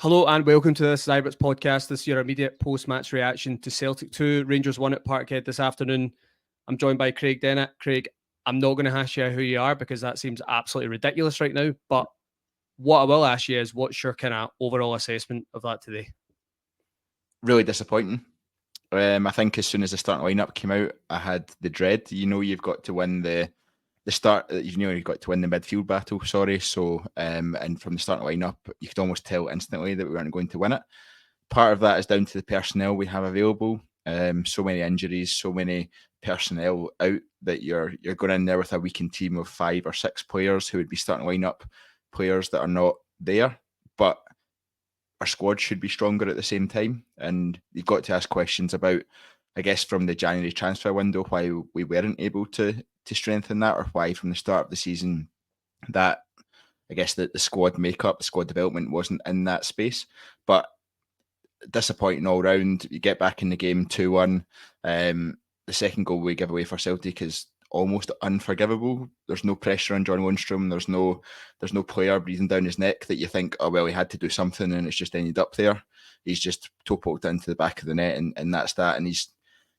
Hello and welcome to this Is Ibrox podcast. This is your immediate post-match reaction to Celtic 2, Rangers 1 at Parkhead this afternoon. I'm joined by Craig Dennett. Craig, I'm not going to ask you who you are because that seems absolutely ridiculous right now, but what I will ask you is what's your kind of overall assessment of that today? Really disappointing. I think as soon as the starting lineup came out, I had the dread. You've got to win the start. You've got to win the midfield battle. So and from the starting lineup, you could almost tell instantly that we weren't going to win it. Part of that is down to the personnel we have available. So many injuries, so many personnel out that you're going in there with a weakened team of 5 or 6 players who would be starting lineup players that are not there, but our squad should be stronger at the same time. And you've got to ask questions about, I guess, from the January transfer window, why we weren't able to strengthen that, or why from the start of the season that, I guess, the squad makeup, the squad development wasn't in that space. But disappointing all round. You get back in the game 2-1. The second goal we give away for Celtic is almost unforgivable. There's no pressure on John Lundstram. There's no player breathing down his neck that you think, oh well, he had to do something and it's just ended up there. He's just toe poked into the back of the net, and that's that. And you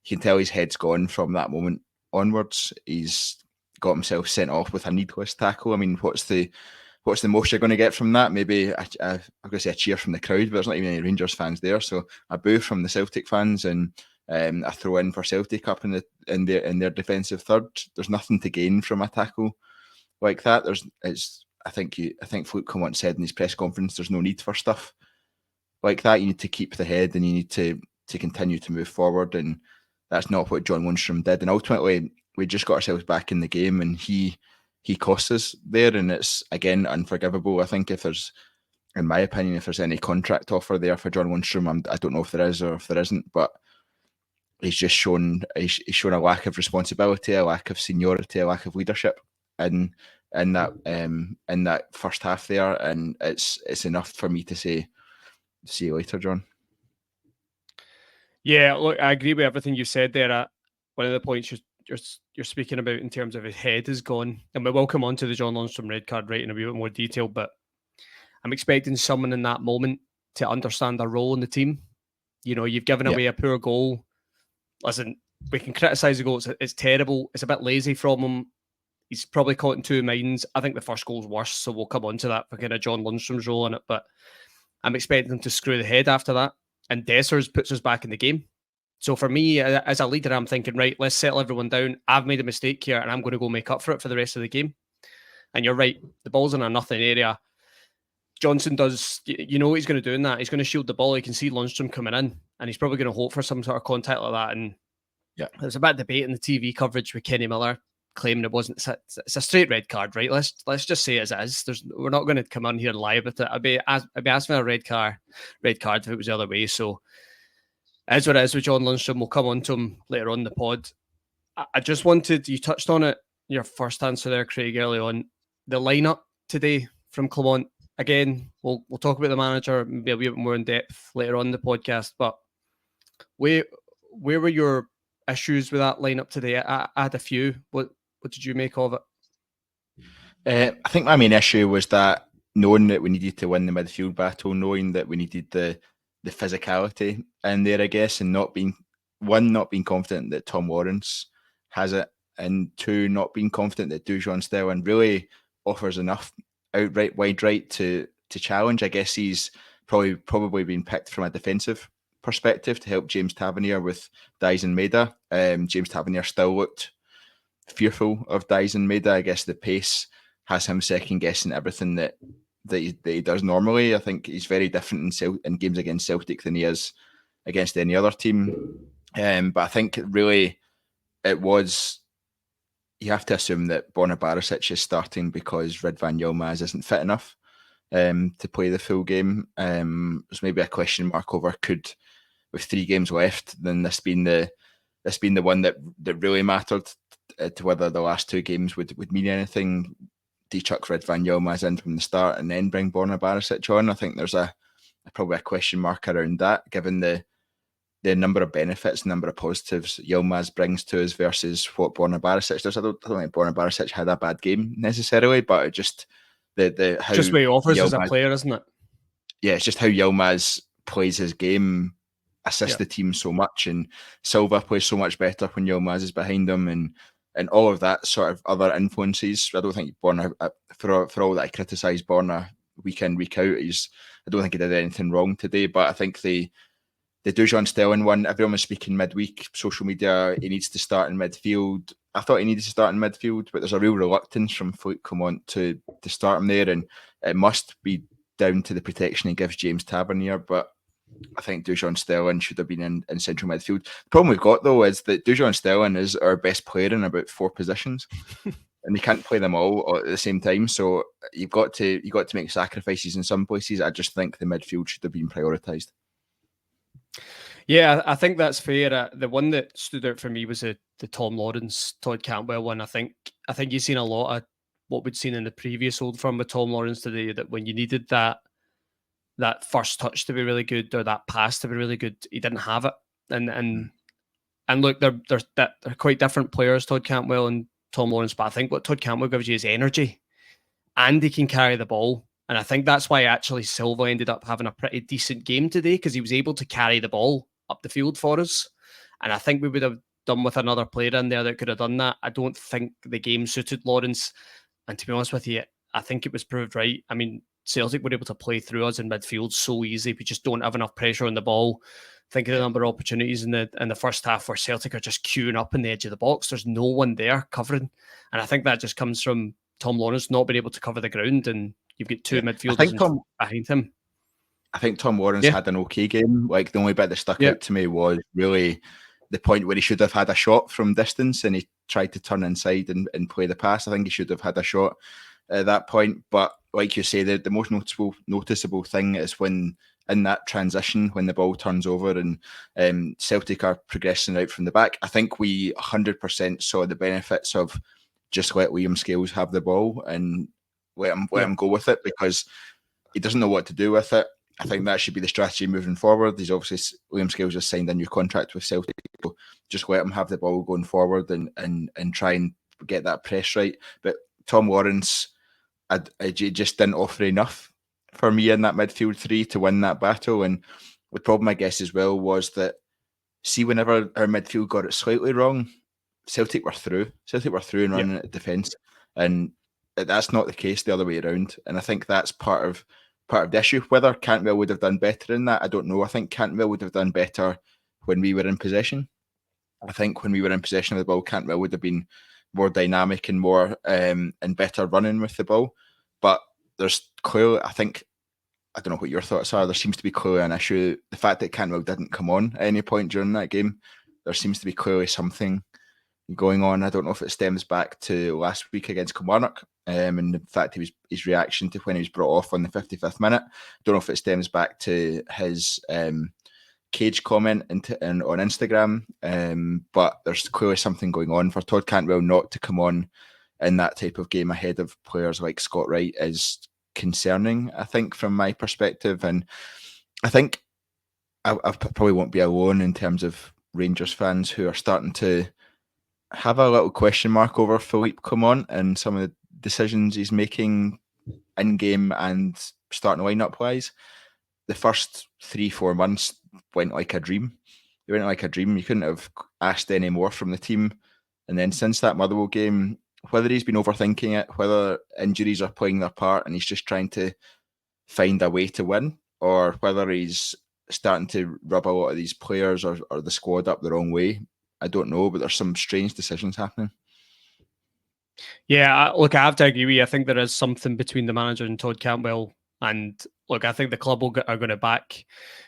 can tell his head's gone from that moment onwards. He's got himself sent off with a needless tackle. I mean, what's the most you're going to get from that? Maybe I'm going to say a cheer from the crowd, but there's not even any Rangers fans there. So a boo from the Celtic fans and a throw in for Celtic up in their defensive third. There's nothing to gain from a tackle like that. I think Fluke once said in his press conference, there's no need for stuff like that. You need to keep the head and you need to continue to move forward, and that's not what John Lundstram did. And ultimately, we just got ourselves back in the game, and he cost us there, and it's again unforgivable. I think in my opinion, if there's any contract offer there for John Lundstram, I don't know if there is or if there isn't, but he's just shown a lack of responsibility, a lack of seniority, a lack of leadership in that first half there, and it's enough for me to say, see you later, John. Yeah, look, I agree with everything you said there. One of the points you're speaking about in terms of his head is gone, and we will come on to the John Lundstram red card right in a wee bit more detail, but I'm expecting someone in that moment to understand their role in the team. You know, you've given away a poor goal. Listen, we can criticise the goal. It's terrible. It's a bit lazy from him. He's probably caught in two minds. I think the first goal's worse, so we'll come on to that for kind of John Lundstram's role in it, but I'm expecting him to screw the head after that, and Dessers puts us back in the game. So for me, as a leader, I'm thinking, right, let's settle everyone down. I've made a mistake here, and I'm going to go make up for it for the rest of the game. And you're right, the ball's in a nothing area. Johnson does, you know what he's going to do in that. He's going to shield the ball. He can see Lundstram coming in, and he's probably going to hope for some sort of contact like that. And there's a bit of debate in the TV coverage with Kenny Miller claiming it wasn't. It's a straight red card, right? Let's just say it as it is. We're not going to come on here and lie about it. I'd be asking for a red card if it was the other way. So as what it is with John Lundstram, we'll come on to him later on in the pod. I just wanted, you touched on it, your first answer there, Craig, early on. The lineup today from Clement. Again, we'll talk about the manager maybe a wee bit more in depth later on in the podcast. But where were your issues with that lineup today? I had a few. What did you make of it? I think my main issue was that knowing that we needed to win the midfield battle, knowing that we needed the physicality in there, I guess, and not being confident that Tom Lawrence has it, and 2, not being confident that Dujon Stellan really offers enough outright wide right to challenge. I guess he's probably been picked from a defensive perspective to help James Tavernier with Dyson Maeda. James Tavernier still looked fearful of Dyson Maeda. I guess the pace has him second guessing everything that he does normally. I think he's very different in games against Celtic than he is against any other team. But I think really it was, you have to assume that Borna Barisic is starting because Ridvan Yilmaz isn't fit enough to play the full game. There's maybe a question mark over with 3 games left, then this being the one that really mattered to whether the last 2 games would mean anything. Do you chuck Ridvan Yilmaz in from the start and then bring Borna Barisic on? I think there's probably a question mark around that, given the number of benefits, number of positives Yilmaz brings to us versus what Borna Barisic does. I don't think Borna Barisic had a bad game necessarily, but it just how just what he offers Yilmaz, as a player, isn't it? yeah, it's just how Yilmaz plays his game assists the team so much, and Silva plays so much better when Yilmaz is behind him, and all of that sort of other influences. I don't think Borna, for all that I criticise Borna week in, week out, I don't think he did anything wrong today, but I think the Dujon Sterling one, everyone was speaking midweek, social media, he needs to start in midfield. I thought he needed to start in midfield, but there's a real reluctance from Philippe Clement to start him there, and it must be down to the protection he gives James Tavernier, but I think Dujon Sterling should have been in central midfield. The problem we've got, though, is that Dujon Sterling is our best player in about 4 positions. And you can't play them all at the same time, so you've got to make sacrifices in some places. I just think the midfield should have been prioritised. Yeah, I think that's fair. The one that stood out for me was the Tom Lawrence, Todd Cantwell one. I think you've seen a lot of what we'd seen in the previous Old Firm with Tom Lawrence today, that when you needed that first touch to be really good or that pass to be really good, he didn't have it. And look, they're quite different players, Todd Cantwell and Tom Lawrence, but I think what Todd Cantwell gives you is energy, and he can carry the ball. And I think that's why actually Silva ended up having a pretty decent game today, because he was able to carry the ball up the field for us. And I think we would have done with another player in there that could have done that. I don't think the game suited Lawrence. And to be honest with you, I think it was proved right. I mean, Celtic were able to play through us in midfield so easy. We just don't have enough pressure on the ball. Think of the number of opportunities in the first half where Celtic are just queuing up in the edge of the box. There's no one there covering. And I think that just comes from Tom Lawrence not being able to cover the ground, and you've got 2 midfielders behind him. I think Tom Lawrence had an okay game. Like, the only bit that stuck out to me was really the point where he should have had a shot from distance and he tried to turn inside and play the pass. I think he should have had a shot at that point. But like you say, the most noticeable thing is when in that transition, when the ball turns over and Celtic are progressing out from the back. I think we 100% saw the benefits of just let Liam Scales have the ball and let him go with it, because he doesn't know what to do with it. I think that should be the strategy moving forward. Liam Scales just signed a new contract with Celtic. So just let him have the ball going forward and try and get that press right. But Tom Lawrence, I just didn't offer enough for me in that midfield 3 to win that battle. And the problem, I guess, as well, was that, see, whenever our midfield got it slightly wrong, Celtic were through. Celtic were through and running at defence. And that's not the case the other way around. And I think that's part of the issue. Whether Cantwell would have done better in that, I don't know. I think Cantwell would have done better when we were in possession. I think when we were in possession of the ball, Cantwell would have been more dynamic and more and better running with the ball. But there's clearly, I don't know what your thoughts are. There seems to be clearly an issue. The fact that Cantwell didn't come on at any point during that game, there seems to be clearly something going on. I don't know if it stems back to last week against Kilmarnock and the fact his reaction to when he was brought off on the 55th minute. I don't know if it stems back to his cage comment on Instagram, but there's clearly something going on. For Todd Cantwell not to come on in that type of game ahead of players like Scott Wright is concerning, I think, from my perspective. And I think I probably won't be alone in terms of Rangers fans who are starting to have a little question mark over Philippe Clement and some of the decisions he's making in game and starting lineup wise. The first 3-4 months went like a dream. It went like a dream. You couldn't have asked any more from the team. And then since that Motherwell game, whether he's been overthinking it, whether injuries are playing their part and he's just trying to find a way to win, or whether he's starting to rub a lot of these players or the squad up the wrong way, I don't know, but there's some strange decisions happening. Yeah, look, I have to agree with you. I think there is something between the manager and Todd Cantwell. And look, I think the club are going to back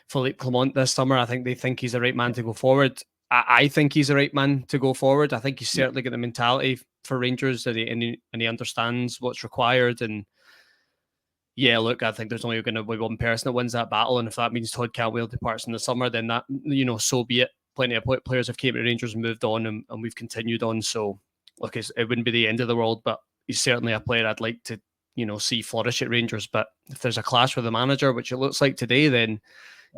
Philippe Clement this summer. I think they think he's the right man to go forward. I think he's the right man to go forward. I think he's certainly got the mentality for Rangers, and he understands what's required. And yeah, look, I think there's only going to be one person that wins that battle. And if that means Todd Cantwell departs in the summer, then that, so be it. Plenty of players have came to Rangers and moved on, and we've continued on. So look, it wouldn't be the end of the world, but he's certainly a player I'd like to, see flourish at Rangers. But if there's a clash with the manager, which it looks like today, then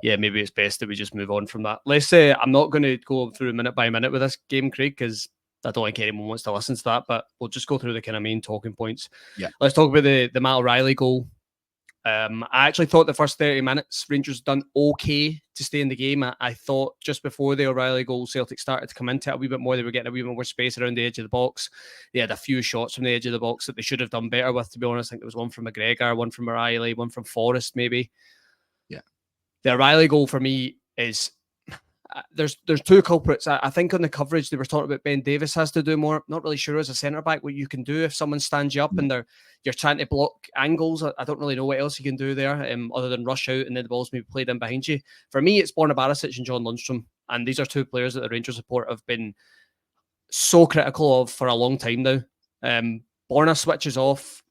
yeah, maybe it's best that we just move on from that. Let's say I'm not going to go through minute by minute with this game, Craig, because I don't think anyone wants to listen to that, but we'll just go through the kind of main talking points. Yeah. Let's talk about the Matt O'Reilly goal. I actually thought the first 30 minutes, Rangers done okay to stay in the game. I thought just before the O'Reilly goal, Celtic started to come into it a wee bit more. They were getting a wee bit more space around the edge of the box. They had a few shots from the edge of the box that they should have done better with, to be honest. I think there was one from McGregor, one from O'Reilly, one from Forrest, maybe. Yeah. The O'Reilly goal for me is... There's two culprits. I think on the coverage they were talking about Ben Davies has to do more. Not really sure as a centre back what you can do if someone stands you up and you're trying to block angles. I don't really know what else you can do there other than rush out and then the ball's maybe played in behind you. For me, it's Borna Barisic and John Lundstram, and these are two players that the Rangers support have been so critical of for a long time now. Borna switches off,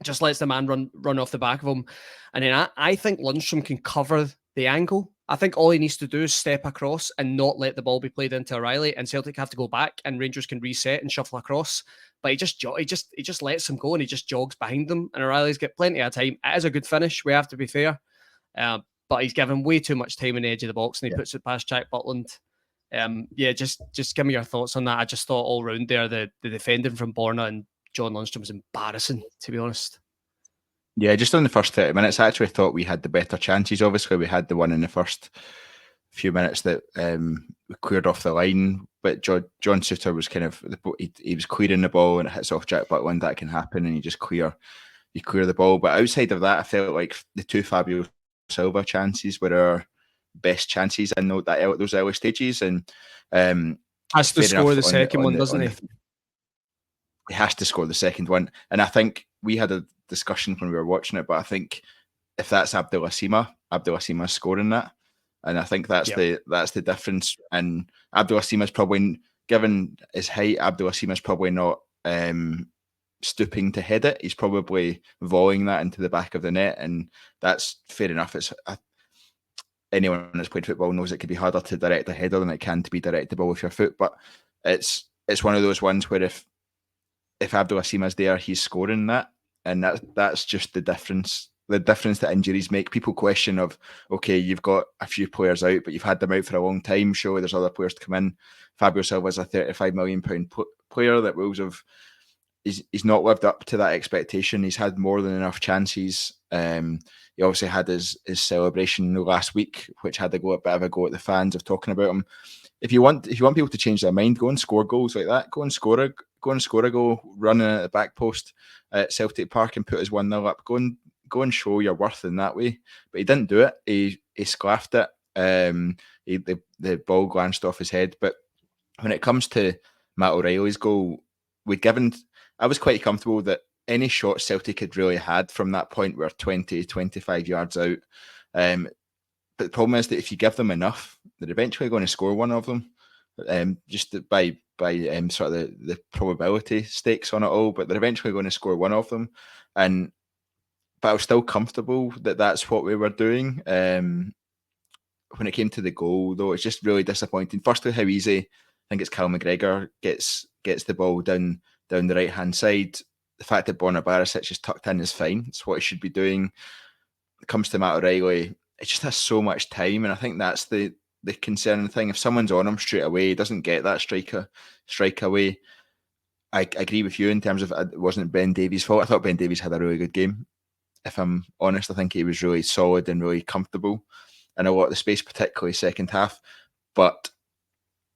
just lets the man run off the back of him, and then I think Lundstram can cover the angle. I think all he needs to do is step across and not let the ball be played into O'Reilly, and Celtic have to go back, and Rangers can reset and shuffle across. But he just lets him go, and he just jogs behind them, and O'Reilly's got plenty of time. It is a good finish, we have to be fair, but he's given way too much time on the edge of the box, and he puts it past Jack Butland. Just give me your thoughts on that. I just thought all round there, the defending from Borna and John Lundstram was embarrassing, to be honest. Yeah, just on the first 30 minutes, I actually thought we had the better chances. Obviously, we had the one in the first few minutes that we cleared off the line, but John Suter was kind of, he was clearing the ball and it hits off Jack Butland. That can happen, and you clear the ball. But outside of that, I felt like the two Fabio Silva chances were our best chances in those early stages. And has to score the second one, doesn't he? He has to score the second one, and I think we had a discussion when we were watching it, but I think if that's Abdul Asima scoring that, and I think that's the difference. And Abdul Asima's probably, given his height, Abdul Asima's probably not stooping to head it. He's probably volleying that into the back of the net, and that's fair enough. Anyone that's played football knows it can be harder to direct a header than it can to be direct the ball with your foot, but it's one of those ones where if Abdul Asima's there, he's scoring that. And that's just the difference. The difference that injuries make. People question of, okay, you've got a few players out, but you've had them out for a long time. Surely there's other players to come in. Fabio Silva's a £35 million player that Wolves have. He's not lived up to that expectation. He's had more than enough chances. He obviously had his celebration last week, which had a bit of a go at the fans of talking about him. If you want people to change their mind, go and score goals like that. Go and score a goal, running at the back post at Celtic Park and put his 1-0 up. Go and show your worth in that way. But he didn't do it. He sclaffed it. The ball glanced off his head. But when it comes to Matt O'Reilly's goal, I was quite comfortable that any shots Celtic had really had from that point were 20, 25 yards out. But the problem is that if you give them enough, they're eventually going to score one of them, just by sort of the probability stakes on it all. But they're eventually going to score one of them, but I was still comfortable that that's what we were doing. When it came to the goal, though, it's just really disappointing. Firstly, how easy I think it's Cal McGregor gets the ball down the right hand side. The fact that Borna Barisic is tucked in is fine. It's what he should be doing. When it comes to Matt O'Reilly, it just has so much time, and I think that's the concerning thing. If someone's on him straight away, he doesn't get that strike away. I agree with you in terms of it wasn't Ben Davies' fault. I thought Ben Davies had a really good game. If I'm honest, I think he was really solid and really comfortable in a lot of the space, particularly second half. But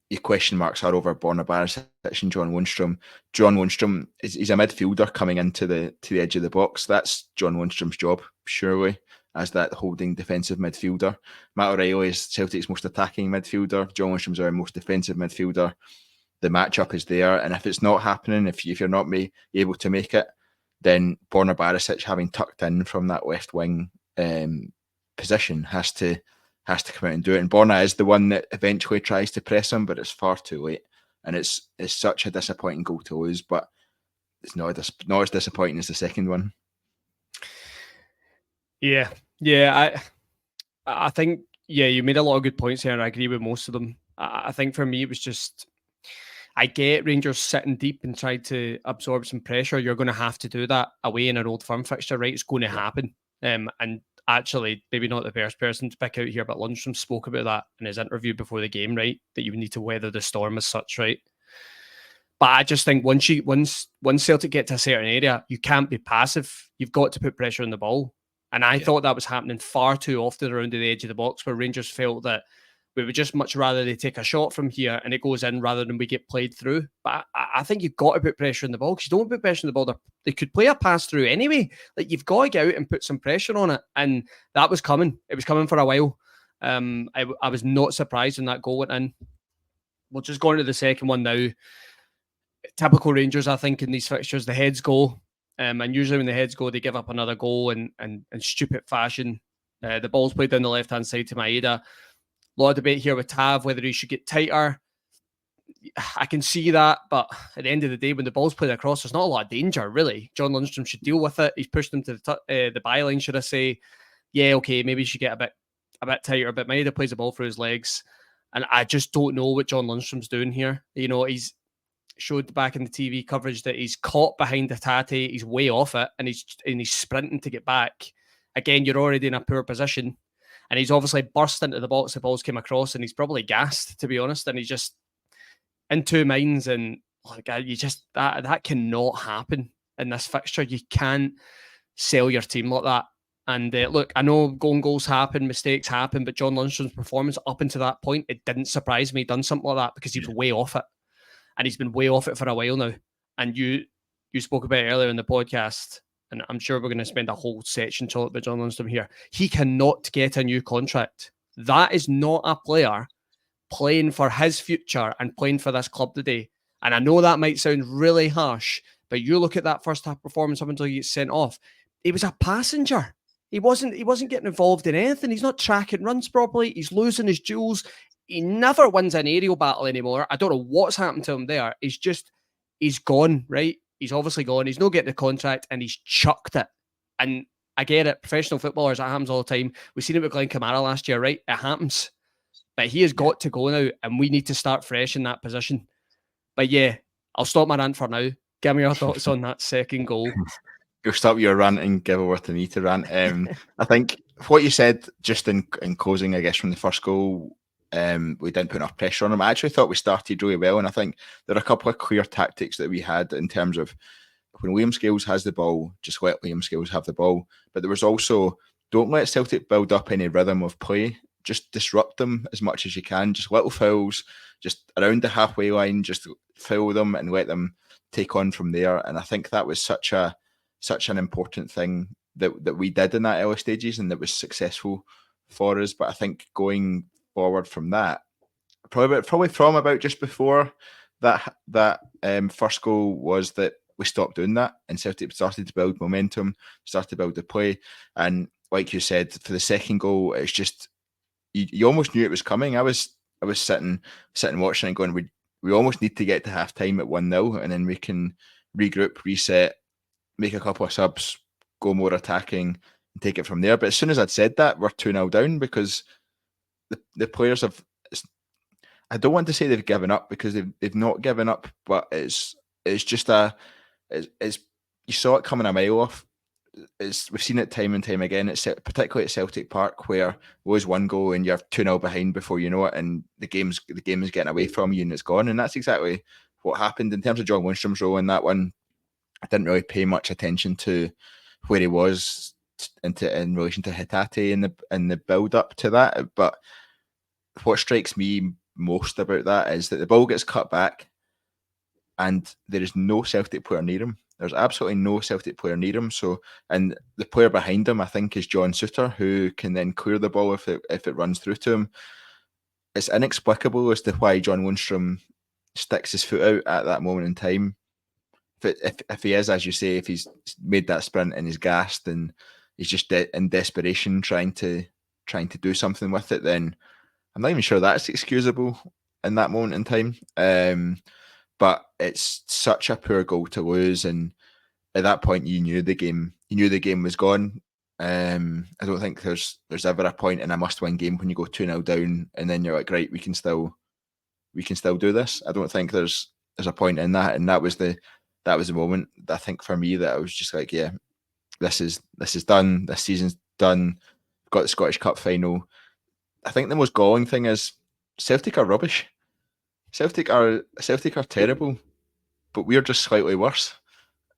your question marks are over Borna Barisic and John Lundstram. John Lundstram he's a midfielder coming into the edge of the box. That's John Lundstram's job, surely, as that holding defensive midfielder. Matt O'Reilly is Celtic's most attacking midfielder. John Lundstram's our most defensive midfielder. The matchup is there, and if it's not happening, if you're not able to make it, then Borna Barisic, having tucked in from that left wing position, has to come out and do it. And Borna is the one that eventually tries to press him, but it's far too late. And it's such a disappointing goal to lose, but it's not as disappointing as the second one. Yeah. I think, you made a lot of good points here, and I agree with most of them. I think for me, it was just, I get Rangers sitting deep and trying to absorb some pressure. You're going to have to do that away in an Old Firm fixture, right? It's going to happen. And actually, maybe not the best person to pick out here, but Lundstram spoke about that in his interview before the game, right? That you need to weather the storm as such, right? But I just think once Celtic get to a certain area, you can't be passive. You've got to put pressure on the ball. And I thought that was happening far too often around the edge of the box, where Rangers felt that we would just much rather they take a shot from here and it goes in rather than we get played through. But I think you've got to put pressure on the ball, because you don't put pressure on the ball, they could play a pass through anyway. Like, you've got to get out and put some pressure on it. And that was coming. It was coming for a while. I was not surprised when that goal went in. We'll just go into the second one now. Typical Rangers, I think, in these fixtures, the heads go. And usually when the heads go, they give up another goal in stupid fashion. The ball's played down the left-hand side to Maeda. A lot of debate here with Tav, whether he should get tighter. I can see that, but at the end of the day, when the ball's played across, there's not a lot of danger, really. John Lundstram should deal with it. He's pushed him to the byline, should I say. Yeah, okay, maybe he should get a bit tighter, but Maeda plays the ball through his legs. And I just don't know what John Lundstram's doing here. You know, he's showed back in the TV coverage that he's caught behind the Tate, he's way off it, and he's sprinting to get back. Again, you're already in a poor position. And he's obviously burst into the box, the balls came across, and he's probably gassed, to be honest. And he's just in two minds. And you just that cannot happen in this fixture. You can't sell your team like that. And look, I know goals happen, mistakes happen, but John Lundstram's performance up until that point, it didn't surprise me. He done something like that because he was way off it, and he's been way off it for a while now. And you spoke about it earlier in the podcast, and I'm sure we're going to spend a whole section talking about John Lundstram here. He cannot get a new contract. That is not a player playing for his future and playing for this club today. And I know that might sound really harsh, but you look at that first half performance up until he gets sent off. He was a passenger. He wasn't getting involved in anything. He's not tracking runs properly. He's losing his duels. He never wins an aerial battle anymore. I don't know what's happened to him there. He's gone, right? He's obviously gone. He's not getting the contract, and he's chucked it. And I get it. Professional footballers, that happens all the time. We've seen it with Glenn Kamara last year, right? It happens. But he has got to go now, and we need to start fresh in that position. But yeah, I'll stop my rant for now. Give me your thoughts on that second goal. You'll stop your rant and give over to me to rant. I think what you said just in closing, I guess, from the first goal, we didn't put enough pressure on him. I actually thought we started really well, and I think there are a couple of clear tactics that we had in terms of when Liam Scales has the ball, just let Liam Scales have the ball. But there was also, don't let Celtic build up any rhythm of play. Just disrupt them as much as you can. Just little fouls, just around the halfway line, just foul them and let them take on from there. And I think that was such an important thing that we did in that early stages, and that was successful for us. But I think going forward from that, probably from about just before that first goal, was that we stopped doing that, and Celtic started to build momentum, started to build the play. And like you said, for the second goal, it's just you almost knew it was coming. I was sitting watching and going, we almost need to get to half time at 1-0, and then we can regroup, reset, make a couple of subs, go more attacking, and take it from there. But as soon as I'd said that, we're 2-0 down, because the players have, I don't want to say they've given up, because they've not given up, but it's just it's you saw it coming a mile off. We've seen it time and time again. It's particularly at Celtic Park, where was one goal and you're 2-0 behind before you know it, and the game is getting away from you and it's gone. And that's exactly what happened in terms of John Lundstram's role in that one. I didn't really pay much attention to where he was in relation to Hatate in the build up to that. But what strikes me most about that is that the ball gets cut back, and there is no Celtic player near him. There's absolutely no Celtic player near him. So, and the player behind him, I think, is John Suter, who can then clear the ball if it runs through to him. It's inexplicable as to why John Lundstram sticks his foot out at that moment in time. If he is, as you say, if he's made that sprint and he's gassed and he's just in desperation trying to do something with it, then I'm not even sure that's excusable in that moment in time. But it's such a poor goal to lose, and at that point you knew the game was gone. I don't think there's ever a point in a must-win game when you go 2-0 down and then you're like, right, we can still do this. I don't think there's a point in that, and that was the moment, I think, for me, that I was just like, yeah, this is done. This season's done. We've got the Scottish Cup final. I think the most galling thing is Celtic are rubbish. Celtic are terrible, but we're just slightly worse.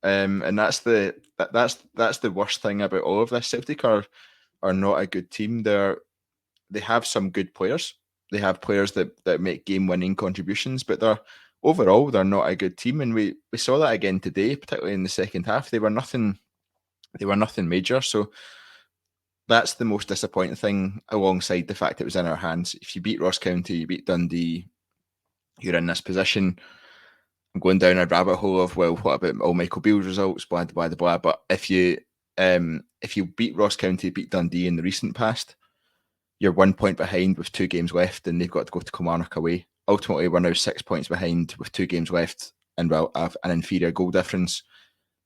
And that's the worst thing about all of this. Celtic are not a good team. They have some good players. They have players that make game-winning contributions, but overall they're not a good team. And we saw that again today, particularly in the second half. They were nothing major. So that's the most disappointing thing, alongside the fact it was in our hands. If you beat Ross County, you beat Dundee, you're in this position. I'm going down a rabbit hole of, well, what about all Michael Beale's results, blah, blah, blah, blah. But if you beat Ross County, beat Dundee in the recent past, you're 1 point behind with 2 games left, and they've got to go to Kilmarnock away. Ultimately, we're now 6 points behind with 2 games left, and we'll have an inferior goal difference.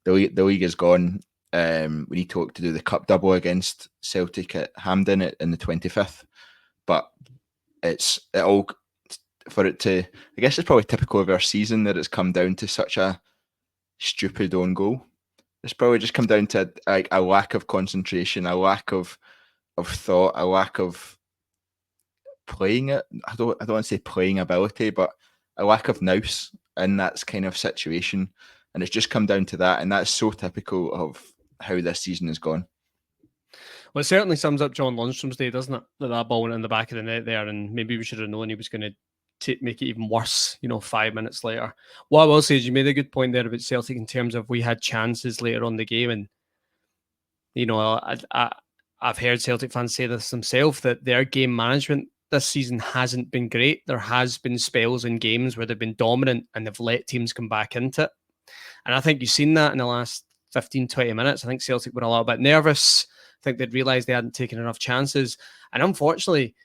The league is gone. We need to look to do the cup double against Celtic at Hampden in the 25th. But I guess it's probably typical of our season that it's come down to such a stupid own goal. It's probably just come down to a lack of concentration, a lack of thought, a lack of playing it. I don't want to say playing ability, but a lack of nous in that kind of situation. And it's just come down to that. And that's so typical of how this season has gone. Well, it certainly sums up John Lundstram's day, doesn't it? That ball went in the back of the net there, and maybe we should have known he was going to make it even worse, 5 minutes later. What I will say is you made a good point there about Celtic in terms of we had chances later on the game, and I've heard Celtic fans say this themselves, that their game management this season hasn't been great. There has been spells in games where they've been dominant and they've let teams come back into it. And I think you've seen that in the last 15, 20 minutes. I think Celtic were a little bit nervous. I think they'd realised they hadn't taken enough chances. And unfortunately,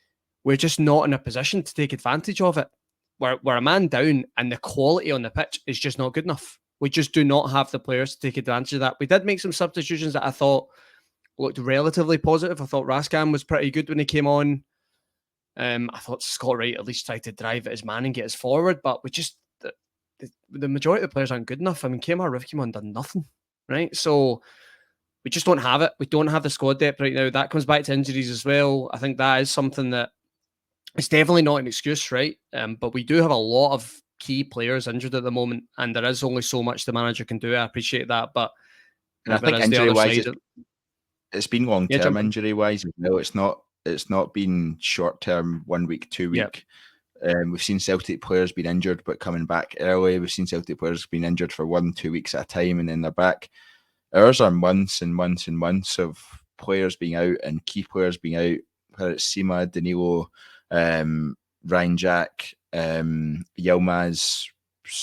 we're just not in a position to take advantage of it. We're a man down and the quality on the pitch is just not good enough. We just do not have the players to take advantage of that. We did make some substitutions that I thought looked relatively positive. I thought Raskan was pretty good when he came on. I thought Scott Wright at least tried to drive at his man and get us forward, but we just, the majority of the players aren't good enough. I mean, Kemar Roofe came on and done nothing, right? So we just don't have it. We don't have the squad depth right now. That comes back to injuries as well. I think that is something that it's definitely not an excuse, right? But we do have a lot of key players injured at the moment, and there is only so much the manager can do. I appreciate that, but and I think injury-wise, it's been long-term injury-wise as well. It's not been short-term, 1 week, 2 week. Yep. We've seen Celtic players being injured but coming back early. We've seen Celtic players being injured for 1-2 weeks at a time and then they're back. Ours are months and months and months of players being out and key players being out, whether it's Sima, Danilo, Ryan Jack, Yilmaz.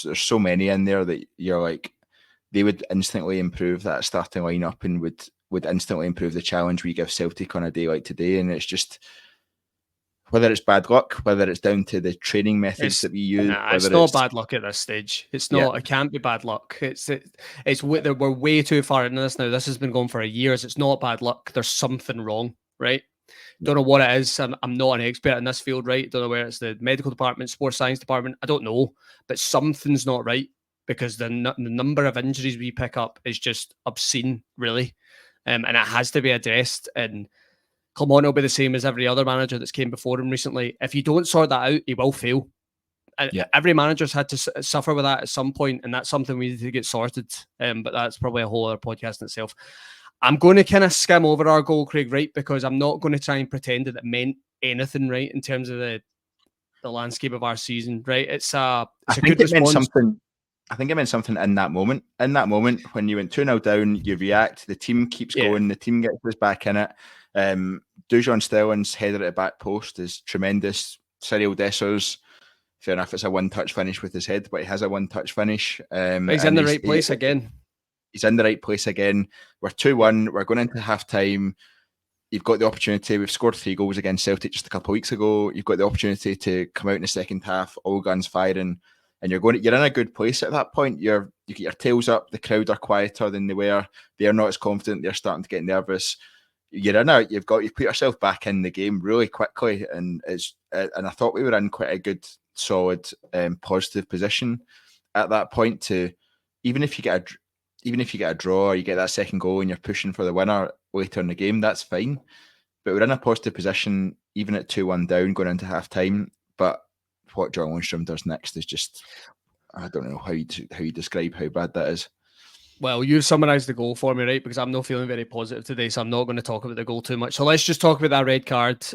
There's so many in there that you're like, they would instantly improve that starting lineup and would instantly improve the challenge we give Celtic on a day like today. And it's just, whether it's bad luck, whether it's down to the training methods that we use. It's not bad luck at this stage. It's not. It can't be bad luck. We're way too far into this now. This has been going for years. It's not bad luck. There's something wrong, right? Don't know what it is. I'm not an expert in this field, right? Don't know where it's the medical department, sports science department. I don't know, but something's not right because the number of injuries we pick up is just obscene, really, and it has to be addressed. And Clement will be the same as every other manager that's came before him recently. If you don't sort that out, he will fail. And every manager's had to suffer with that at some point, and that's something we need to get sorted. But that's probably a whole other podcast in itself. I'm going to kind of skim over our goal, Craig, right? Because I'm not going to try and pretend that it meant anything, right, in terms of the landscape of our season, right? It's a good response. I think it meant something in that moment. In that moment, when you went 2-0 down, you react, the team keeps going, the team gets us back in it. Dujon Stelling's header at the back post is tremendous. Cyril Dessers, fair enough, it's a one-touch finish with his head, but he has a one-touch finish. He's in the right place again. He's in the right place again. We're 2-1. We're going into half-time. You've got the opportunity. We've scored 3 goals against Celtic just a couple of weeks ago. You've got the opportunity to come out in the second half, all guns firing, and you're in a good place at that point. You get your tails up. The crowd are quieter than they were. They're not as confident. They're starting to get nervous. You've put yourself back in the game really quickly, and I thought we were in quite a good, solid, positive position at that point. To even if you get a draw or you get that second goal and you're pushing for the winner later in the game, that's fine. But we're in a positive position, even at 2-1 down, going into half time. But what John Lundstram does next is just, I don't know how you describe how bad that is. Well, you've summarised the goal for me, right? Because I'm not feeling very positive today, so I'm not going to talk about the goal too much. So let's just talk about that red card.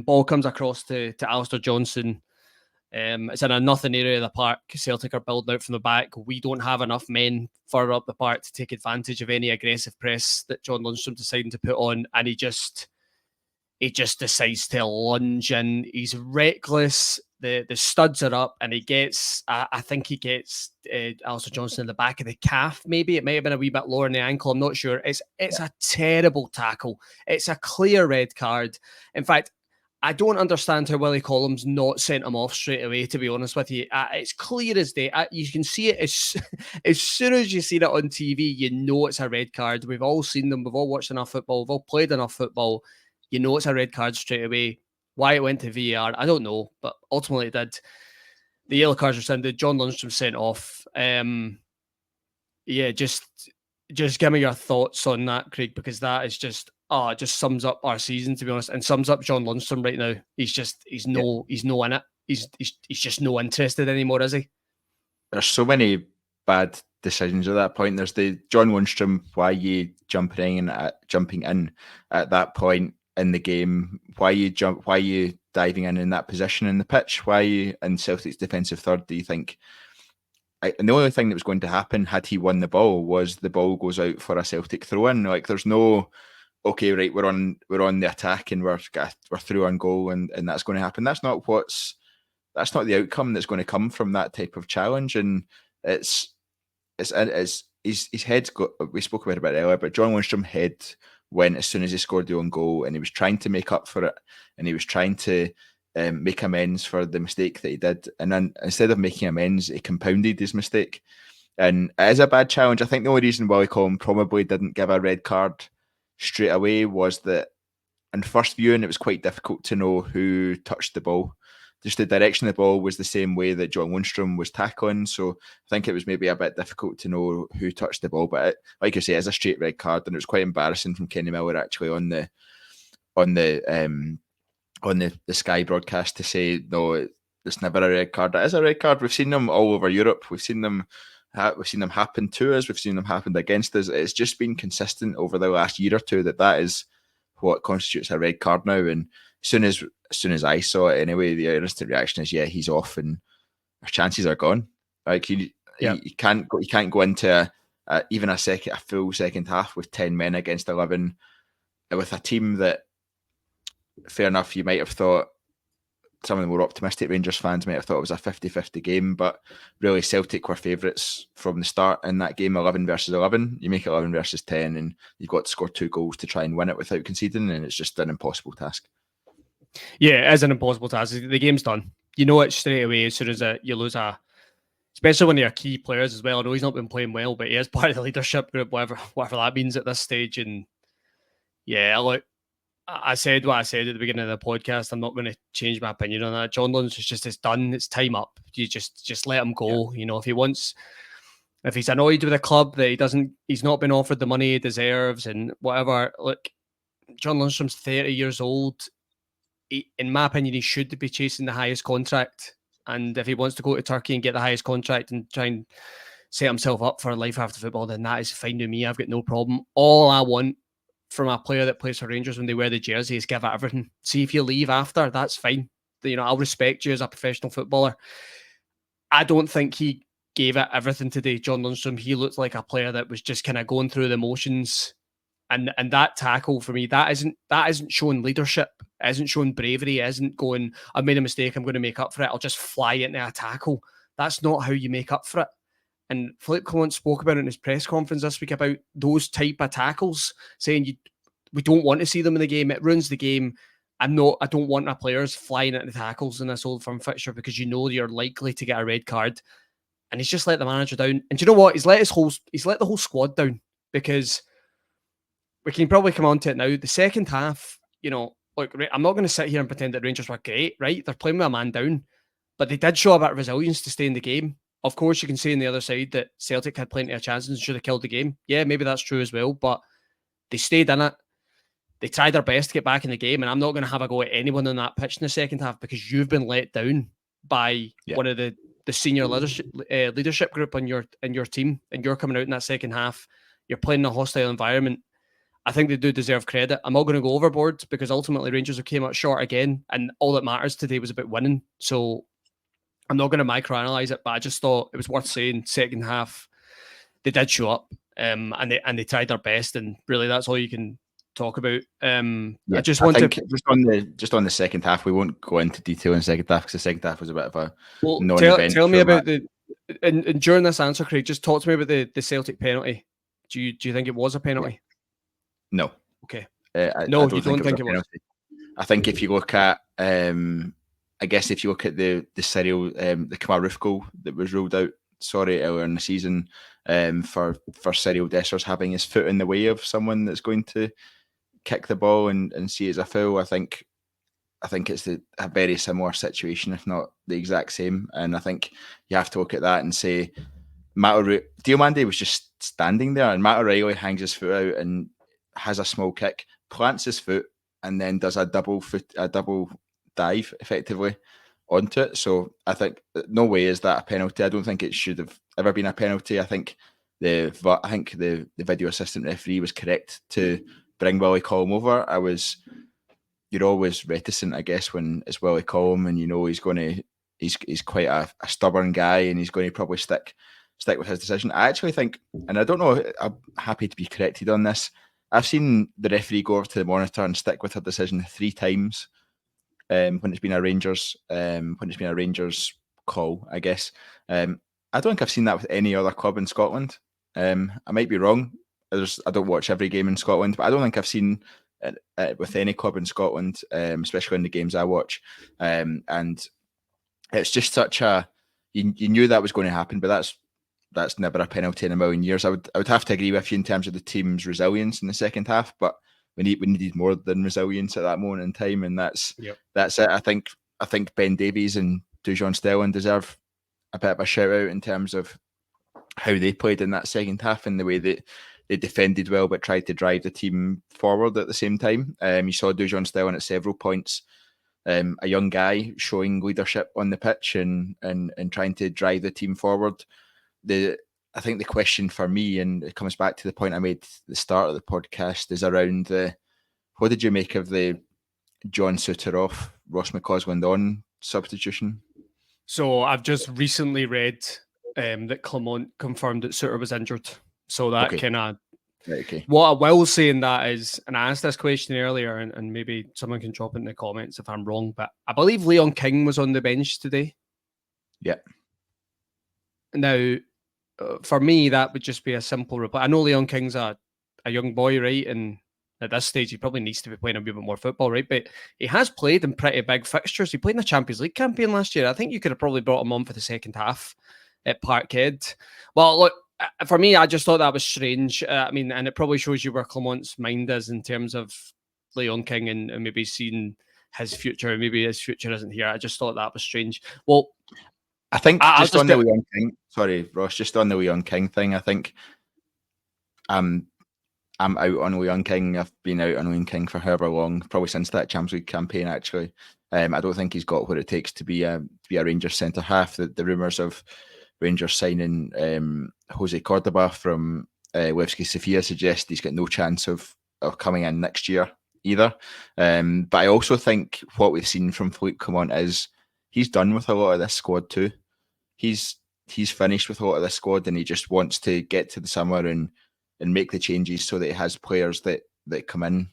Ball comes across to Alistair Johnson. It's in a nothing area of the park. Celtic are building out from the back. We don't have enough men further up the park to take advantage of any aggressive press that John Lundstram decided to put on, and he just decides to lunge in. He's reckless. The studs are up, and he gets, I think he gets Alistair Johnson in the back of the calf, maybe. It might have been a wee bit lower in the ankle. I'm not sure. It's a terrible tackle. It's a clear red card. In fact, I don't understand how Willie Collins not sent him off straight away, to be honest with you. It's clear as day. You can see it as soon as you see it on TV, you know it's a red card. We've all seen them. We've all watched enough football. We've all played enough football. You know it's a red card straight away. Why it went to VAR, I don't know, but ultimately it did. The yellow cards were sent. John Lundstram sent off. Just give me your thoughts on that, Craig, because that is just it just sums up our season, to be honest, and sums up John Lundstram right now. He's no in it. He's just no interested anymore, is he? There's so many bad decisions at that point. There's the John Lundstram, why you jumping in at that point in the game, why you diving in that position in the pitch, why you in Celtic's defensive third. Do you think? And the only thing that was going to happen had he won the ball was the ball goes out for a Celtic throw in. Like there's no, okay, right, we're on the attack and we're through on goal and that's going to happen. That's not the outcome that's going to come from that type of challenge. And it's his head's got. We spoke about it earlier, but John Lundstram's head went as soon as he scored the own goal, and he was trying to make up for it, and he was trying to make amends for the mistake that he did. And then instead of making amends, he compounded his mistake. And it is a bad challenge. I think the only reason Willie Collins probably didn't give a red card straight away was that in first viewing, it was quite difficult to know who touched the ball. Just the direction of the ball was the same way that John Lundstram was tackling. So I think it was maybe a bit difficult to know who touched the ball. But like I say, it's a straight red card, and it was quite embarrassing from Kenny Miller actually on the Sky broadcast to say, no, it's never a red card. It is a red card. We've seen them all over Europe. We've seen them happen to us. We've seen them happen against us. It's just been consistent over the last year or two that is what constitutes a red card now. And as soon as I saw it anyway, the instant reaction is, yeah, he's off and our chances are gone. Like you can't go into even a full second half with 10 men against 11 with a team that, fair enough, you might have thought, some of the more optimistic Rangers fans might have thought it was a 50-50 game, but really Celtic were favourites from the start in that game, 11 versus 11. You make it 11 versus 10 and you've got to score 2 goals to try and win it without conceding, and it's just an impossible task. Yeah, it is an impossible task. The game's done. You know it straight away as soon as you lose especially when they're key players as well. I know he's not been playing well, but he is part of the leadership group, whatever that means at this stage. And yeah, look, I said what I said at the beginning of the podcast. I'm not going to change my opinion on that. John Lundstram it's done. It's time up. You just let him go. Yeah. You know, if he's annoyed with the club that he's not been offered the money he deserves and whatever. Look, John Lundstram's 30 years old. In my opinion, he should be chasing the highest contract. And if he wants to go to Turkey and get the highest contract and try and set himself up for life after football, then that is fine with me. I've got no problem. All I want from a player that plays for Rangers when they wear the jersey is give it everything. See, if you leave after, that's fine. You know, I'll respect you as a professional footballer. I don't think he gave it everything today, John Lundstram. He looked like a player that was just kind of going through the motions. And that tackle for me, that isn't showing leadership. It isn't showing bravery. It isn't going, I've made a mistake, I'm going to make up for it. I'll just fly into a tackle. That's not how you make up for it. And Philippe Clement spoke about it in his press conference this week about those type of tackles, saying we don't want to see them in the game. It ruins the game. I don't want our players flying into tackles in this Old Firm fixture because you know you're likely to get a red card. And he's just let the manager down. And do you know what? He's let the whole squad down, because we can probably come on to it now. The second half, you know, look, I'm not going to sit here and pretend that Rangers were great, right? They're playing with a man down, but they did show a bit of resilience to stay in the game. Of course, you can say on the other side that Celtic had plenty of chances and should have killed the game. Yeah, maybe that's true as well, but they stayed in it. They tried their best to get back in the game, and I'm not going to have a go at anyone on that pitch in the second half because you've been let down by one of the senior leadership group in your team, and you're coming out in that second half, you're playing in a hostile environment. I think they do deserve credit. I'm not going to go overboard because ultimately Rangers have came out short again, and all that matters today was about winning. So I'm not going to microanalyze it, but I just thought it was worth saying. Second half, they did show up, and they tried their best, and really that's all you can talk about. Yeah, I think just on the second half, we won't go into detail in the second half because the second half was a bit of a non-event. Tell me about and during this answer, Craig, just talk to me about the Celtic penalty. Do you think it was a penalty? No. Okay. No, you don't think it was. I think if you look at, I guess if you look at the Cyril, the Kamal Roof goal that was ruled out, earlier in the season, for Cyril Dessers having his foot in the way of someone that's going to kick the ball and see it as a foul, I think it's a very similar situation, if not the exact same. And I think you have to look at that and say, Diomande was just standing there, and Matt O'Reilly hangs his foot out and has a small kick, plants his foot, and then does a double dive effectively onto it. So I think no way is that a penalty. I don't think it should have ever been a penalty. I think the video assistant referee was correct to bring Willie Collum over. You're always reticent, I guess, when it's Willie Collum and you know he's quite a stubborn guy and he's going to probably stick with his decision. I actually think, and I don't know, I'm happy to be corrected on this, I've seen the referee go over to the monitor and stick with her decision 3 times when it's been a Rangers call, I guess. I don't think I've seen that with any other club in Scotland. I might be wrong. I don't watch every game in Scotland, but I don't think I've seen it with any club in Scotland, especially in the games I watch. And it's just such a you knew that was going to happen, but that's never a penalty in a million years. I would have to agree with you in terms of the team's resilience in the second half, but we needed more than resilience at that moment in time, and that's it. I think Ben Davies and Dujon Stelling deserve a bit of a shout out in terms of how they played in that second half and the way that they defended well but tried to drive the team forward at the same time. You saw Dujon Stelling at several points, a young guy showing leadership on the pitch and trying to drive the team forward. I think the question for me, and it comes back to the point I made at the start of the podcast, is around what did you make of the John Suter off, Ross McCausland on substitution? So I've just recently read that Clement confirmed that Suter was injured. So that kind of... Okay. What I will say in that is, and I asked this question earlier, and maybe someone can drop it in the comments if I'm wrong, but I believe Leon King was on the bench today. Yeah. Now, for me, that would just be a simple reply. I know Leon King's a young boy, right? And at this stage, he probably needs to be playing a bit more football, right? But he has played in pretty big fixtures. He played in the Champions League campaign last year. I think you could have probably brought him on for the second half at Parkhead. Well, look, for me, I just thought that was strange. I mean, and it probably shows you where Clement's mind is in terms of Leon King and maybe seeing his future. Maybe his future isn't here. I just thought that was strange. Well, I think on the Leon King, sorry, Ross, just on the Leon King thing, I think I'm out on Leon King. I've been out on Leon King for however long, probably since that Champions League campaign, actually. I don't think he's got what it takes to be a Rangers centre half. The rumours of Rangers signing Jose Cordoba from Levski Sofia suggest he's got no chance of coming in next year either. But I also think what we've seen from Philippe Clement is he's done with a lot of this squad too. He's finished with a lot of this squad, and he just wants to get to the summer and make the changes so that he has players that come in.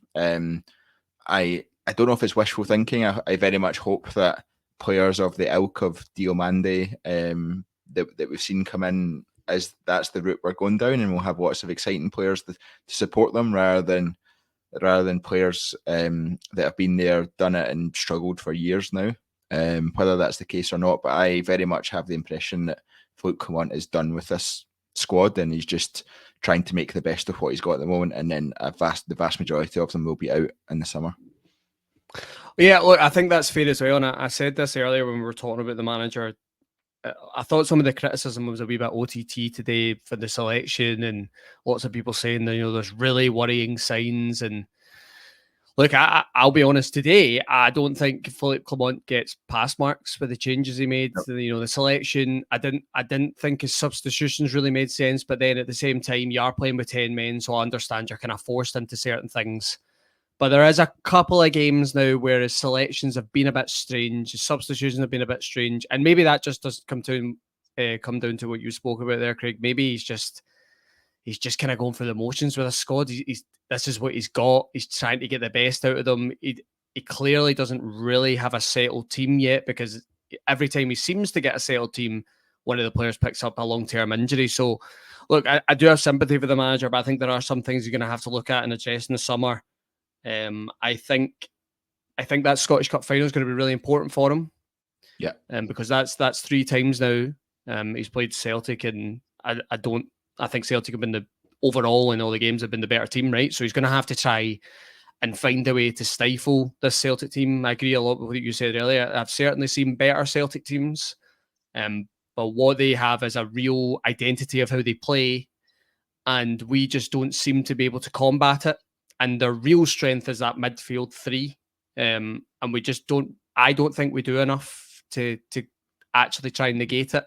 I don't know if it's wishful thinking. I very much hope that players of the ilk of Diomande that we've seen come in, as that's the route we're going down, and we'll have lots of exciting players to support them rather than players that have been there, done it, and struggled for years now. Whether that's the case or not, but I very much have the impression that Philippe Clement is done with this squad and he's just trying to make the best of what he's got at the moment, and then the vast majority of them will be out in the summer. Yeah, look, I think that's fair as well, and I said this earlier when we were talking about the manager. I thought some of the criticism was a wee bit OTT today for the selection, and lots of people saying that there's really worrying signs. And Look, I'll be honest today. I don't think Philippe Clement gets pass marks with the changes he made. Nope. You know, the selection. I didn't think his substitutions really made sense. But then at the same time, you are playing with 10 men, so I understand you're kind of forced into certain things. But there is a couple of games now where his selections have been a bit strange, his substitutions have been a bit strange, and maybe that just does come down to what you spoke about there, Craig. Maybe he's just kind of going through the motions with a squad. He's this is what he's got. He's trying to get the best out of them. He clearly doesn't really have a settled team yet, because every time he seems to get a settled team, one of the players picks up a long-term injury. So, look, I do have sympathy for the manager, but I think there are some things you're going to have to look at and address in the summer. I think that Scottish Cup final is going to be really important for him. Yeah, because that's 3 times now. He's played Celtic, and I think Celtic have been overall in all the games have been the better team, right? So he's going to have to try and find a way to stifle this Celtic team. I agree a lot with what you said earlier. I've certainly seen better Celtic teams, but what they have is a real identity of how they play, and we just don't seem to be able to combat it. And their real strength is that midfield 3, and we just don't. I don't think we do enough to actually try and negate it.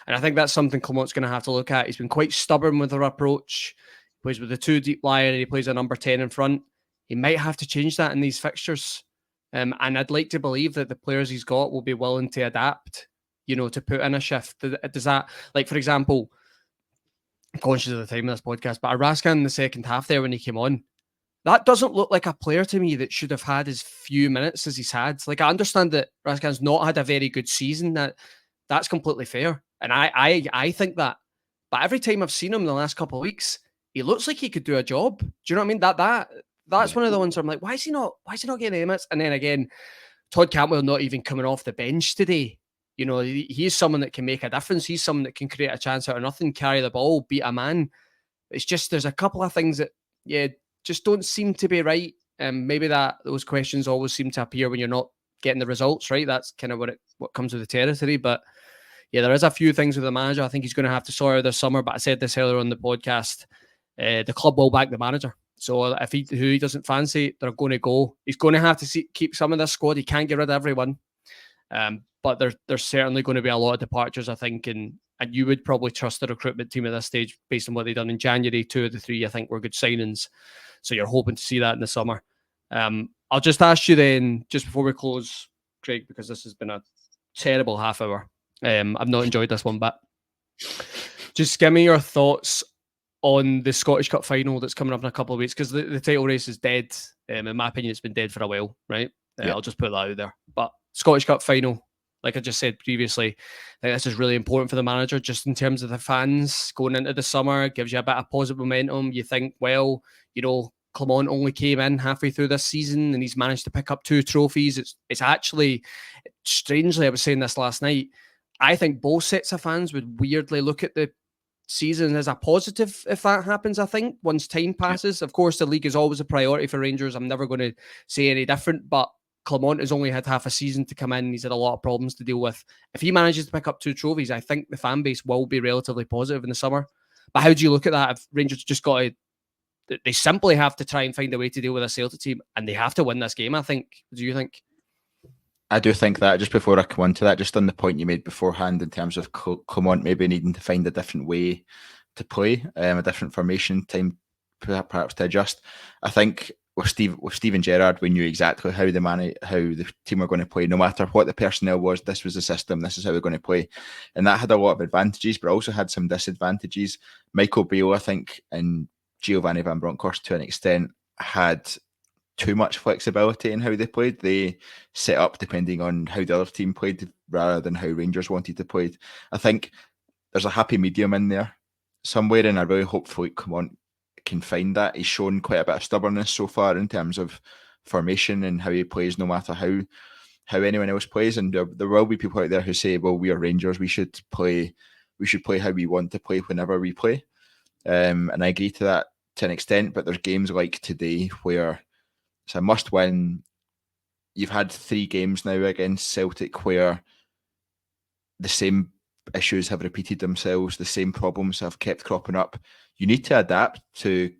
And I think that's something Clement's going to have to look at. He's been quite stubborn with their approach. He plays with the 2 deep lying, and he plays a number 10 in front. He might have to change that in these fixtures. And I'd like to believe that the players he's got will be willing to adapt, to put in a shift. Does that, like, for example, I'm conscious of the time of this podcast, but Arascan in the second half there when he came on, that doesn't look like a player to me that should have had as few minutes as he's had. Like, I understand that Rascan's not had a very good season. That's completely fair. And I think that. But every time I've seen him in the last couple of weeks, he looks like he could do a job. Do you know what I mean? That's one of the ones where I'm like, why is he not getting any minutes? And then again, Todd Cantwell not even coming off the bench today. He's someone that can make a difference. He's someone that can create a chance out of nothing, carry the ball, beat a man. It's just there's a couple of things that, just don't seem to be right. Maybe those questions always seem to appear when you're not getting the results, right? That's kind of what comes with the territory. But yeah, there is a few things with the manager I think he's going to have to sort out this summer. But I said this earlier on the podcast, the club will back the manager. So if who he doesn't fancy, they're going to go. He's going to have to keep some of this squad. He can't get rid of everyone. But there's certainly going to be a lot of departures, I think, and you would probably trust the recruitment team at this stage based on what they've done in January. 2 of the 3, I think, were good signings. So you're hoping to see that in the summer. I'll just ask you then, just before we close, Craig, because this has been a terrible half hour. I've not enjoyed this one, but just give me your thoughts on the Scottish Cup final that's coming up in a couple of weeks, because the title race is dead. In my opinion, it's been dead for a while, right? I'll just put that out there. But Scottish Cup final, like I just said previously, I think this is really important for the manager, just in terms of the fans going into the summer. Gives you a bit of positive momentum. You think, well, Clement only came in halfway through this season and he's managed to pick up 2 trophies. It's actually, strangely, I was saying this last night, I think both sets of fans would weirdly look at the season as a positive if that happens. I think once time passes, of course, the league is always a priority for Rangers. I'm never going to say any different, but Clement has only had half a season to come in. He's had a lot of problems to deal with. If he manages to pick up 2 trophies, I think the fan base will be relatively positive in the summer. But how do you look at that if Rangers just they simply have to try and find a way to deal with a Celtic team, and they have to win this game, I think. Do you think? I do think that. Just before I come on to that, just on the point you made beforehand in terms of Clement maybe needing to find a different way to play, a different formation, time perhaps to adjust. I think with Steven Gerrard, we knew exactly how the team were going to play. No matter what the personnel was, this was the system, this is how we're going to play. And that had a lot of advantages, but also had some disadvantages. Michael Beale, I think, and Giovanni Van Bronckhorst to an extent had too much flexibility in how they played. They set up depending on how the other team played rather than how Rangers wanted to play. I think there's a happy medium in there somewhere, and I really hope Clement can find that. He's shown quite a bit of stubbornness so far in terms of formation and how he plays, no matter how anyone else plays. And there will be people out there who say, well, we are Rangers, we should play how we want to play whenever we play. And I agree to that to an extent, but there's games like today where it's a must win. You've had 3 games now against Celtic where the same issues have repeated themselves, the same problems have kept cropping up. You need to adapt to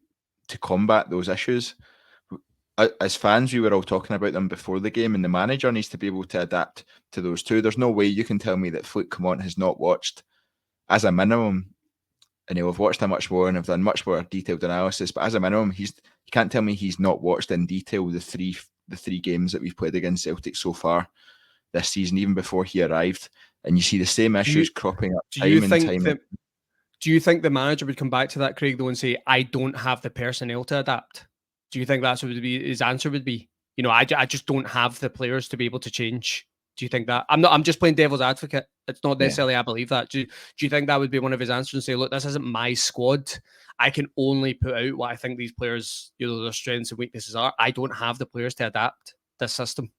combat those issues. as fans, we were all talking about them before the game, and the manager needs to be able to adapt to those two. There's no way you can tell me that Fleet Commont has not watched, as a minimum, and he'll have watched that much more and have done much more detailed analysis. But as a minimum, you can't tell me he's not watched in detail the three games that we've played against Celtic so far this season, even before he arrived. And you see the same issues cropping up time and time again. Do you think the manager would come back to that, Craig, though, and say, I don't have the personnel to adapt? Do you think that's what his answer would be? I just don't have the players to be able to change. Do you think that? I'm just playing devil's advocate. It's not necessarily I believe that. Do you think that would be one of his answers and say, look, this isn't my squad. I can only put out what I think these players, their strengths and weaknesses are. I don't have the players to adapt this system.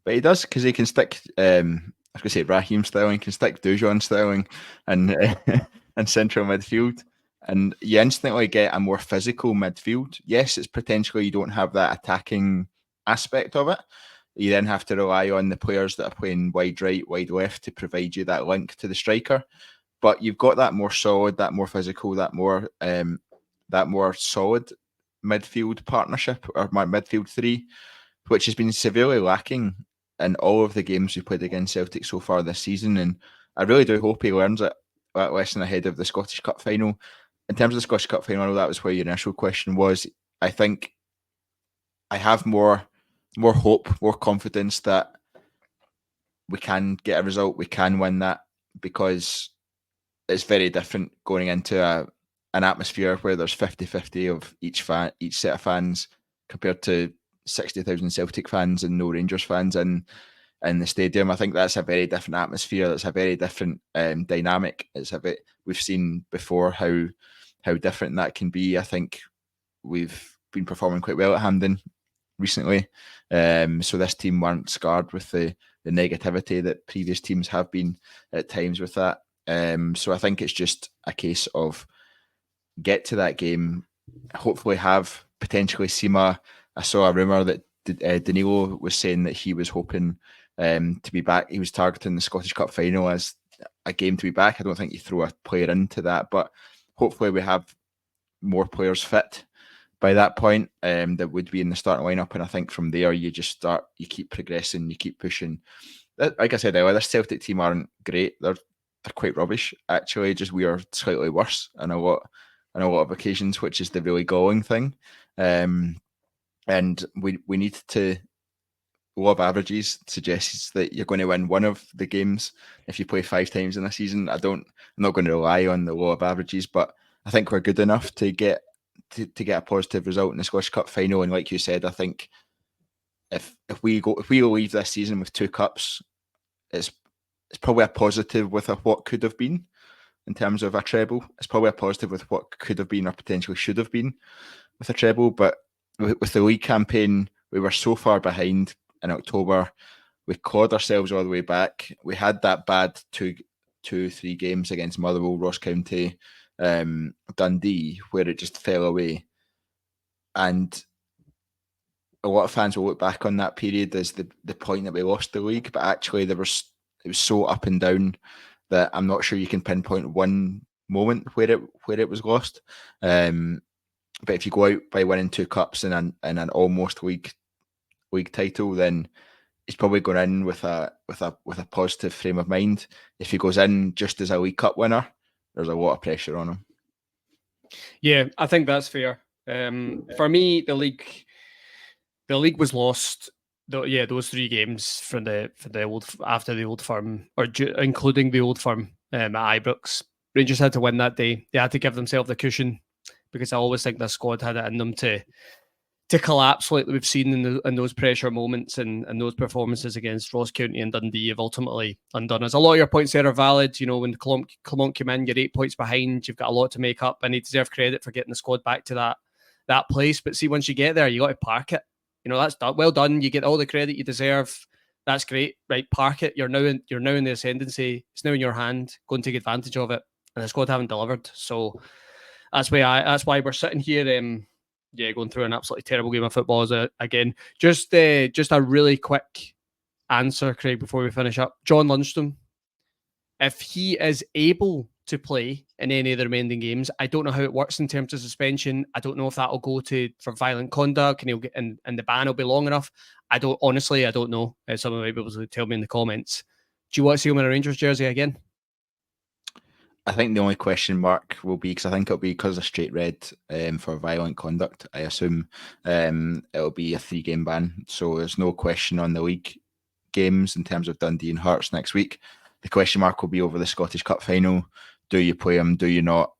But he does, because he can stick, I was going to say Raheem Sterling, can stick Dujon Sterling and central midfield. And you instantly get a more physical midfield. Yes, it's potentially you don't have that attacking aspect of it. You then have to rely on the players that are playing wide right, wide left to provide you that link to the striker. But you've got that more solid, that more physical, that more solid midfield partnership, or my midfield three, which has been severely lacking in all of the games we played against Celtic so far this season. And I really do hope he learns that lesson ahead of the Scottish Cup final. In terms of the Scottish Cup final, I know that was where your initial question was. I think I have more hope, more confidence that we can get a result, we can win that, because it's very different going into an atmosphere where there's 50-50 of each set of fans compared to 60,000 Celtic fans and no Rangers fans in the stadium. I think that's a very different atmosphere. That's a very different dynamic. We've seen before how different that can be. I think we've been performing quite well at Hampden recently, so this team weren't scarred with the negativity that previous teams have been at times with that. So I think it's just a case of get to that game, hopefully have potentially Sima. I saw a rumour that Danilo was saying that he was hoping to be back. He was targeting the Scottish Cup final as a game to be back. I don't think you throw a player into that, but hopefully we have more players fit by that point that would be in the starting lineup. And I think from there you keep progressing, you keep pushing. Like I said earlier, this Celtic team aren't great. They're quite rubbish, actually. Just we are slightly worse on a lot of occasions, which is the really galling thing. And we need to. Law of averages suggests that you're going to win one of the games if you play 5 times in a season. I'm not going to rely on the law of averages, but I think we're good enough to get a positive result in the Scottish Cup final. And like you said, I think if we leave this season with 2 cups, it's probably a positive with what could have been in terms of a treble. It's probably a positive with what could have been or potentially should have been with a treble. But with the league campaign, we were so far behind in October. We clawed ourselves all the way back. We had that bad 2-3 games against Motherwell, Ross County, Dundee, where it just fell away. And a lot of fans will look back on that period as the point that we lost the league, but actually it was so up and down that I'm not sure you can pinpoint one moment where it was lost. But if you go out by winning 2 cups and an almost league title, then he's probably going in with a positive frame of mind. If he goes in just as a League Cup winner, there's a lot of pressure on him. Yeah, I think that's fair. For me, the league was lost. Those 3 games from the old after the Old Firm, including the Old Firm at Ibrox. Rangers had to win that day. They had to give themselves the cushion, because I always think the squad had it in them to collapse like we've seen in those pressure moments and those performances against Ross County and Dundee have ultimately undone us. A lot of your points there are valid. When Clermont came in, you're 8 points behind. You've got a lot to make up, and they deserve credit for getting the squad back to that place. But see, once you get there, you got to park it. That's done. Well done. You get all the credit you deserve. That's great, right? Park it. You're now in the ascendancy. It's now in your hand. Go and take advantage of it. And the squad haven't delivered. So that's why we're sitting here. Going through an absolutely terrible game of football again. Just a really quick answer, Craig, before we finish up. John Lundstram, If he is able to play in any of the remaining games, I don't know how it works in terms of suspension. I don't know if that'll go for violent conduct and he'll get and the ban will be long enough. I don't know. Someone might be able to tell me in the comments. Do you want to see him in a Rangers jersey again? I think the only question mark will be, because I think it'll be because of straight red for violent conduct. I assume it'll be a 3-game ban. So there's no question on the league games in terms of Dundee and Hearts next week. The question mark will be over the Scottish Cup final. Do you play him? Do you not?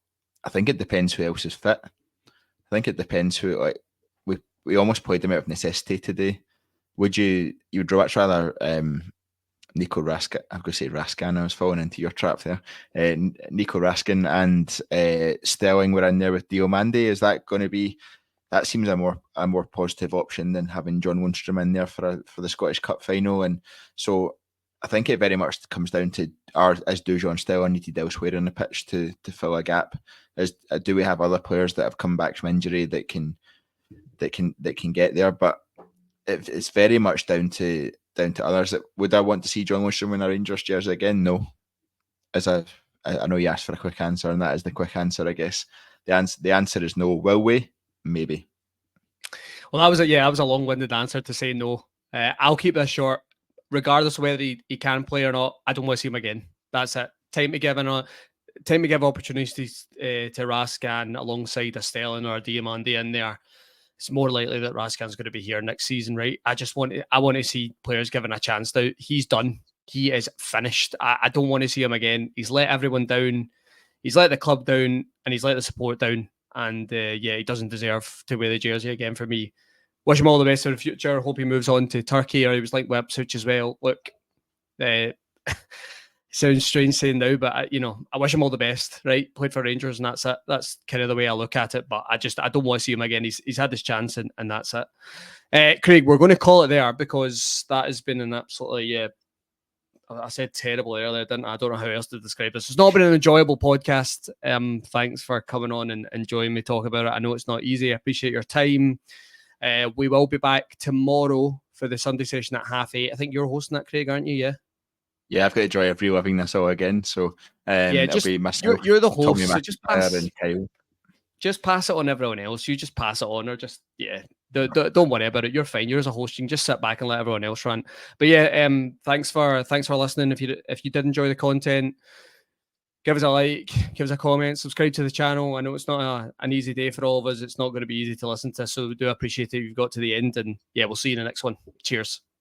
I think it depends who else is fit. I think it depends who. Like we almost played him out of necessity today. Would you much rather Nico Raskin? I'm going to say Raskin. I was falling into your trap there. Nico Raskin and Sterling were in there with Diomande. Is that going to be? That seems a more positive option than having John Lundstram in there for the Scottish Cup final. And so I think it very much comes down to is Dujon Sterling needed elsewhere on the pitch to fill a gap? Do we have other players that have come back from injury that can get there? But it's very much down to others. Would I want to see John Lundstram in a Rangers jersey again? No. I know you asked for a quick answer, and that is the quick answer, I guess. The answer is no. Will we? Maybe. Well, that was a long-winded answer to say no. I'll keep this short. Regardless of whether he can play or not, I don't want to see him again. That's it. Time to give opportunities to Raskin alongside a Sterling or a Diomande in there. It's more likely that Raskin's going to be here next season, right? I want to see players given a chance now. He's done. He is finished. I don't want to see him again. He's let everyone down. He's let the club down, and he's let the support down. And he doesn't deserve to wear the jersey again for me. Wish him all the best for the future. Hope he moves on to Turkey, or he was like Ipswich as well. Look, sounds strange saying now, but I wish him all the best. Right, played for Rangers, and that's it. That's kind of the way I look at it. But I don't want to see him again. He's had his chance, and that's it. Craig, we're going to call it there because that has been an absolutely I said terrible earlier, didn't I? I don't know how else to describe this. It's not been an enjoyable podcast. Thanks for coming on and enjoying me talk about it. I know it's not easy. I appreciate your time. We will be back tomorrow for the Sunday session at 8:30. I think you're hosting that, Craig, aren't you? Yeah. Yeah, I've got the joy of reliving this all again. So it'll be myself. You're the host, so just pass it on everyone else. You just pass it on, or don't worry about it. You're fine. You're as a host. You can just sit back and let everyone else run. But thanks for listening. If you did enjoy the content, give us a like, give us a comment, subscribe to the channel. I know it's not an easy day for all of us. It's not going to be easy to listen to, so we do appreciate it. You've got to the end, and we'll see you in the next one. Cheers.